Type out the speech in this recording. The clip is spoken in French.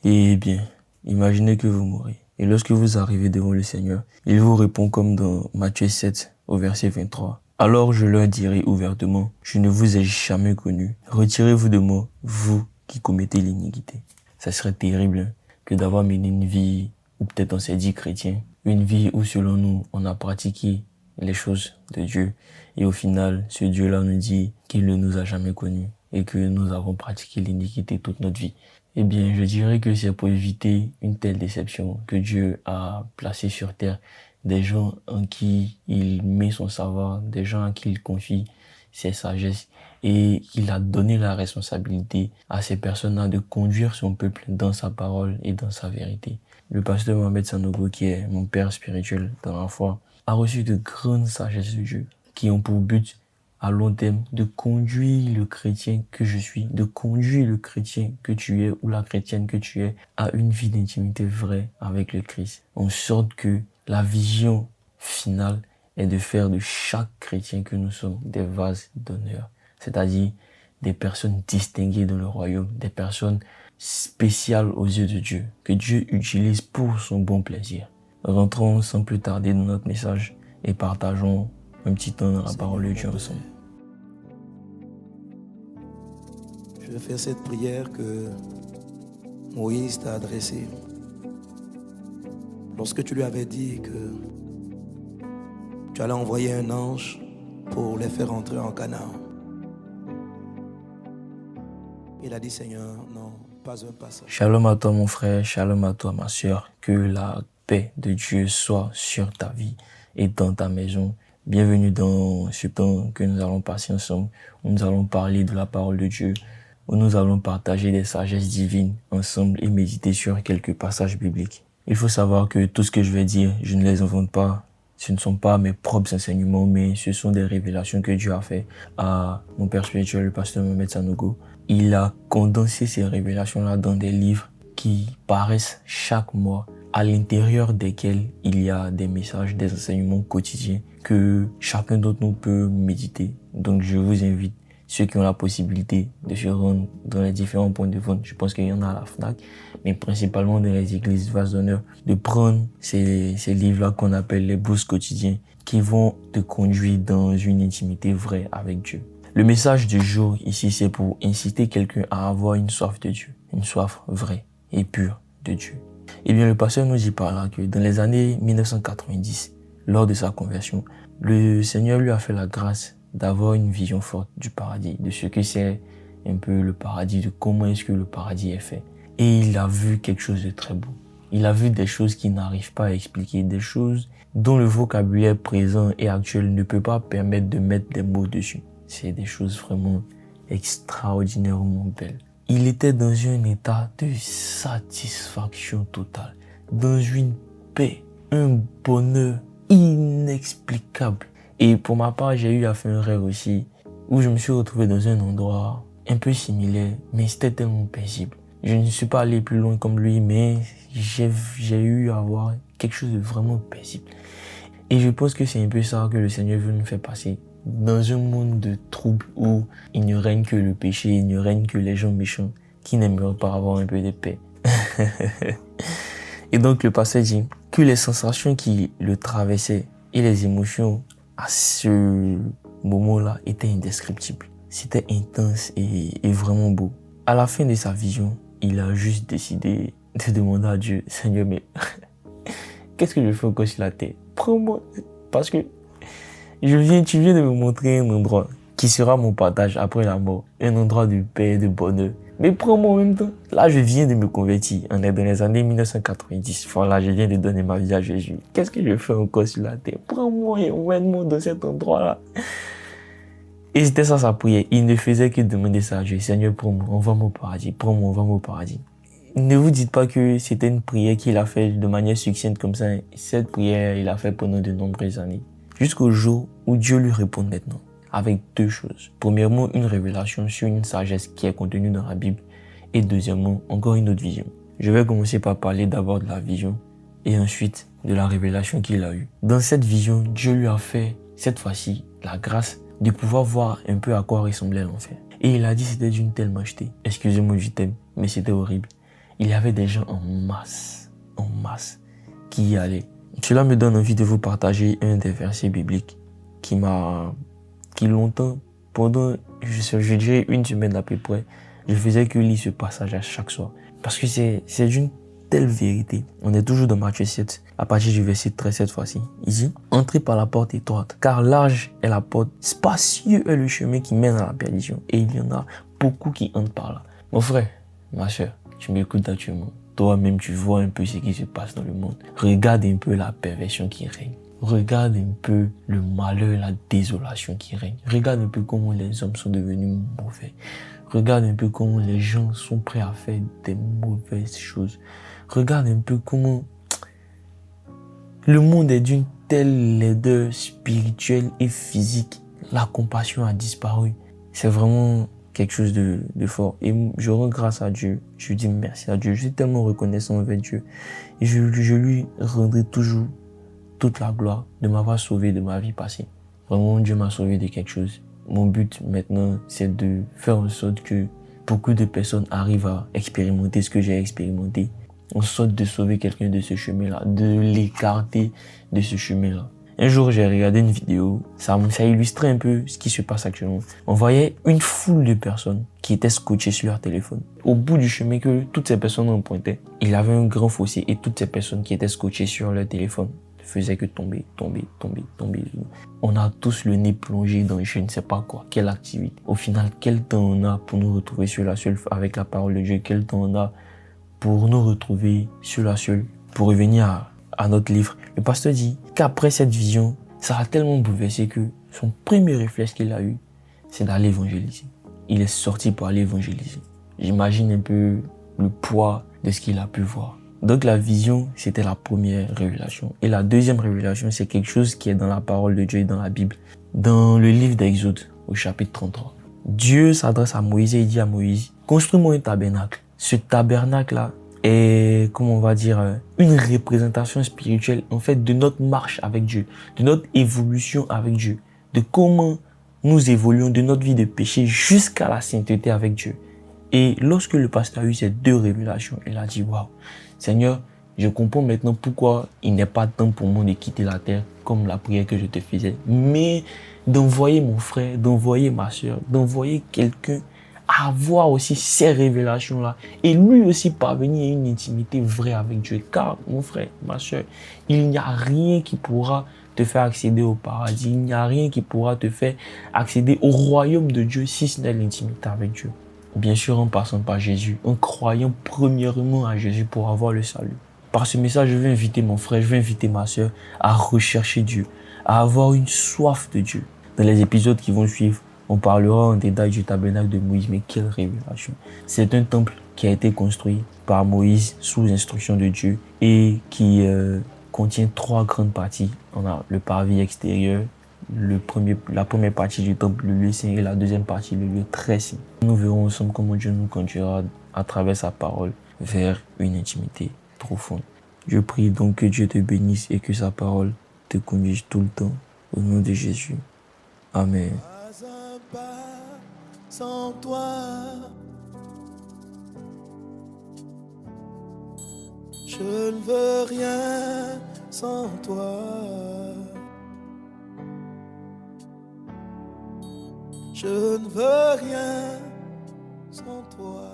Eh bien, imaginez que vous mourrez. Et lorsque vous arrivez devant le Seigneur, il vous répond comme dans Matthieu 7 au verset 23. Alors je leur dirai ouvertement, je ne vous ai jamais connu. Retirez-vous de moi, vous qui commettez l'iniquité. Ça serait terrible hein, que d'avoir mené une vie, ou peut-être on s'est dit chrétien, une vie où selon nous, on a pratiqué les choses de Dieu. Et au final, ce Dieu-là nous dit qu'il ne nous a jamais connus et que nous avons pratiqué l'iniquité toute notre vie. Eh bien, je dirais que c'est pour éviter une telle déception que Dieu a placé sur terre des gens en qui il met son savoir, des gens à qui il confie ses sagesses et il a donné la responsabilité à ces personnes-là de conduire son peuple dans sa parole et dans sa vérité. Le pasteur Mohamed Sanogo, qui est mon père spirituel dans la foi, a reçu de grandes sagesses de Dieu qui ont pour but à long terme de conduire le chrétien que je suis, de conduire le chrétien que tu es ou la chrétienne que tu es à une vie d'intimité vraie avec le Christ. En sorte que la vision finale est de faire de chaque chrétien que nous sommes des vases d'honneur, c'est-à-dire des personnes distinguées dans le royaume, des personnes spéciales aux yeux de Dieu, que Dieu utilise pour son bon plaisir. Rentrons sans plus tarder dans notre message et partageons un petit temps dans la parole de Dieu ensemble. Je vais faire cette prière que Moïse t'a adressée. Lorsque tu lui avais dit que tu allais envoyer un ange pour les faire entrer en Canaan. Il a dit, Seigneur, non, pas un passage. Shalom à toi mon frère, shalom à toi ma soeur. Que la paix de Dieu soit sur ta vie et dans ta maison. Bienvenue dans ce temps que nous allons passer ensemble, où nous allons parler de la parole de Dieu, où nous allons partager des sagesses divines ensemble et méditer sur quelques passages bibliques. Il faut savoir que tout ce que je vais dire, je ne les invente pas. Ce ne sont pas mes propres enseignements, mais ce sont des révélations que Dieu a fait à mon père spirituel, le pasteur Mohamed Sanogo. Il a condensé ces révélations-là dans des livres qui paraissent chaque mois, à l'intérieur desquels il y a des messages, des enseignements quotidiens que chacun d'entre nous peut méditer. Donc je vous invite, ceux qui ont la possibilité de se rendre dans les différents points de vente, je pense qu'il y en a à la FNAC, mais principalement dans les églises vases d'honneur, de prendre ces livres-là qu'on appelle les boosts quotidiens qui vont te conduire dans une intimité vraie avec Dieu. Le message du jour ici, c'est pour inciter quelqu'un à avoir une soif de Dieu, une soif vraie et pure de Dieu. Eh bien, le pasteur nous dit par là que dans les années 1990, lors de sa conversion, le Seigneur lui a fait la grâce d'avoir une vision forte du paradis, de ce que c'est un peu le paradis, de comment est-ce que le paradis est fait. Et il a vu quelque chose de très beau. Il a vu des choses qu'il n'arrive pas à expliquer, des choses dont le vocabulaire présent et actuel ne peut pas permettre de mettre des mots dessus. C'est des choses vraiment extraordinairement belles. Il était dans un état de satisfaction totale, dans une paix, un bonheur inexplicable. Et pour ma part, j'ai eu à faire un rêve aussi, où je me suis retrouvé dans un endroit un peu similaire, mais c'était tellement paisible. Je ne suis pas allé plus loin comme lui, mais j'ai eu à voir quelque chose de vraiment paisible. Et je pense que c'est un peu ça que le Seigneur veut nous faire passer. Dans un monde de troubles où il ne règne que le péché, il ne règne que les gens méchants qui n'aimeraient pas avoir un peu de paix. Et donc le pasteur dit que les sensations qui le traversaient et les émotions à ce moment-là étaient indescriptibles. C'était intense et vraiment beau. À la fin de sa vision, il a juste décidé de demander à Dieu, Seigneur, mais qu'est-ce que je fais encore sur la terre? Prends-moi, parce que tu viens de me montrer un endroit qui sera mon partage après la mort, un endroit de paix, de bonheur. Mais prends-moi en même temps. Là, je viens de me convertir. On est dans les années 1990. Voilà, je viens de donner ma vie à Jésus. Qu'est-ce que je fais encore sur la terre? Prends-moi et emmène-moi dans cet endroit-là. Et c'était ça sa prière. Il ne faisait que demander ça à Dieu. Seigneur, prends-moi, envoie-moi au paradis. Prends-moi, envoie-moi au paradis. Ne vous dites pas que c'était une prière qu'il a faite de manière succincte comme ça. Cette prière, il l'a fait pendant de nombreuses années. Jusqu'au jour où Dieu lui répond maintenant. Avec deux choses. Premièrement, une révélation sur une sagesse qui est contenue dans la Bible. Et deuxièmement, encore une autre vision. Je vais commencer par parler d'abord de la vision et ensuite de la révélation qu'il a eue. Dans cette vision, Dieu lui a fait, cette fois-ci, la grâce de pouvoir voir un peu à quoi ressemblait l'enfer. Et il a dit que c'était d'une telle majesté. Excusez-moi du thème, mais c'était horrible. il y avait des gens en masse, qui y allaient. Cela me donne envie de vous partager un des versets bibliques qui longtemps, pendant, je dirais une semaine à peu près, je faisais que lire ce passage à chaque soir. Parce que c'est d'une telle vérité. On est toujours dans Matthieu 7, à partir du verset 13 cette fois-ci. Il dit, entrez par la porte étroite, car large est la porte, spacieux est le chemin qui mène à la perdition. Et il y en a beaucoup qui entrent par là. Mon frère, ma soeur, tu m'écoutes actuellement. Toi-même, tu vois un peu ce qui se passe dans le monde. Regarde un peu la perversion qui règne. Regarde un peu le malheur, la désolation qui règne. Regarde un peu comment les hommes sont devenus mauvais. Regarde un peu comment les gens sont prêts à faire des mauvaises choses. Regarde un peu comment le monde est d'une telle laideur spirituelle et physique. La compassion a disparu. C'est vraiment quelque chose de fort. Et je rends grâce à Dieu. Je dis merci à Dieu. Je suis tellement reconnaissant envers Dieu. Et je lui rendrai toujours toute la gloire de m'avoir sauvé de ma vie passée. Vraiment, Dieu m'a sauvé de quelque chose. Mon but maintenant, c'est de faire en sorte que beaucoup de personnes arrivent à expérimenter ce que j'ai expérimenté. En sorte de sauver quelqu'un de ce chemin-là, de l'écarter de ce chemin-là. Un jour, j'ai regardé une vidéo, ça illustrait un peu ce qui se passe actuellement. On voyait une foule de personnes qui étaient scotchées sur leur téléphone. Au bout du chemin que toutes ces personnes ont pointé, il y avait un grand fossé et toutes ces personnes qui étaient scotchées sur leur téléphone ne faisaient que tomber. On a tous le nez plongé dans je ne sais pas quoi, quelle activité. Au final, quel temps on a pour nous retrouver sur la seule avec la parole de Dieu? Quel temps on a pour nous retrouver sur la seule? Pour revenir à notre livre, le pasteur dit qu'après cette vision, ça a tellement bouleversé que son premier réflexe qu'il a eu, c'est d'aller évangéliser. Il est sorti pour aller évangéliser. J'imagine un peu le poids de ce qu'il a pu voir. Donc la vision, c'était la première révélation. Et la deuxième révélation, c'est quelque chose qui est dans la parole de Dieu et dans la Bible. Dans le livre d'Exode, au chapitre 33. Dieu s'adresse à Moïse et il dit à Moïse, construis-moi un tabernacle. Ce tabernacle-là est, comment on va dire, une représentation spirituelle, en fait, de notre marche avec Dieu, de notre évolution avec Dieu, de comment nous évoluons de notre vie de péché jusqu'à la sainteté avec Dieu. Et lorsque le pasteur a eu ces deux révélations, il a dit, waouh, Seigneur, je comprends maintenant pourquoi il n'est pas temps pour moi de quitter la terre comme la prière que je te faisais, mais d'envoyer mon frère, d'envoyer ma soeur, d'envoyer quelqu'un à avoir aussi ces révélations-là et lui aussi parvenir à une intimité vraie avec Dieu. Car, mon frère, ma soeur, il n'y a rien qui pourra te faire accéder au paradis, il n'y a rien qui pourra te faire accéder au royaume de Dieu si ce n'est l'intimité avec Dieu. Bien sûr, en passant par Jésus, en croyant premièrement à Jésus pour avoir le salut. Par ce message, je veux inviter mon frère, je veux inviter ma soeur à rechercher Dieu, à avoir une soif de Dieu. Dans les épisodes qui vont suivre, on parlera en détail du tabernacle de Moïse, mais quelle révélation! C'est un temple qui a été construit par Moïse sous instruction de Dieu et qui contient trois grandes parties. On a le parvis extérieur, la première partie du temple, le lieu saint, et la deuxième partie, le lieu très saint. Nous verrons ensemble comment Dieu nous conduira à travers sa parole vers une intimité profonde. Je prie donc que Dieu te bénisse et que sa parole te conduise tout le temps. Au nom de Jésus. Amen. Pas un pas sans toi. Je ne veux rien sans toi. Je ne veux rien sans toi.